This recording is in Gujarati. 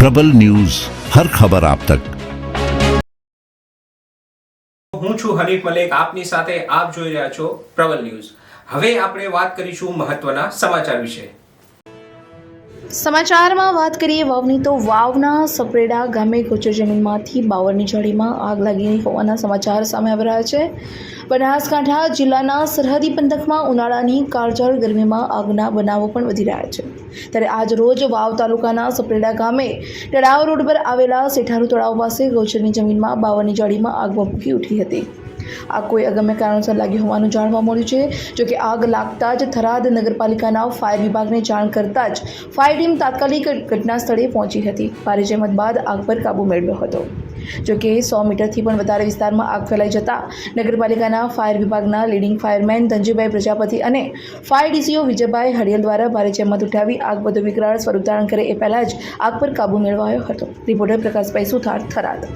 प्रबल न्यूज, हर खबर आप तक। હું છું હરીફ મલેક, આપની સાથે આપ જોઈ રહ્યા છો પ્રબલ ન્યૂઝ। હવે આપણે વાત કરીશું મહત્વના સમાચાર વિશે। સમાચારમાં વાત કરીએ વાવની તો વાવના સપરેડા ગામે ગોચર જમીનમાંથી બાવરની જાળીમાં આગ લાગી હોવાના સમાચાર સામે આવી રહ્યા છે। બનાસકાંઠા જિલ્લાના સરહદી પંથકમાં ઉનાળાની કાળઝાળ ગરમીમાં આગના બનાવો પણ વધી રહ્યા છે। ત્યારે આજ રોજ વાવ તાલુકાના સપરેડા ગામે તળાવ રોડ પર આવેલા સેઠારુ તળાવ પાસે ગોચરની જમીનમાં બાવરની જાળીમાં આગ ભભૂકી ઉઠી હતી। આ કોઈ અગમ્ય કારણોસર લાગી હોવાનું જાણવા મળ્યું છે। જોકે આગ લાગતા જ થરાદ નગરપાલિકાના ફાયર વિભાગને જાણ કરતા જ ફાયર ટીમ તાત્કાલિક ઘટના સ્થળે પહોંચી હતી। ભારે જહેમત બાદ આગ પર કાબૂ મેળવ્યો હતો। જોકે 100 મીટરથી પણ વધારે વિસ્તારમાં આગ ફેલાઈ જતા નગરપાલિકાના ફાયર વિભાગના લીડિંગ ફાયરમેન ધનજીભાઈ પ્રજાપતિ અને ફાયર ડીસીઓ વિજયભાઈ હડિયલ દ્વારા ભારે જહેમત ઉઠાવી આગ વધુ વિકરાળ સ્વરૂપ ધારણ કરે એ પહેલા જ આગ પર કાબૂ મેળવાયો હતો। રિપોર્ટર પ્રકાશભાઈ સુથાર, થરાદ।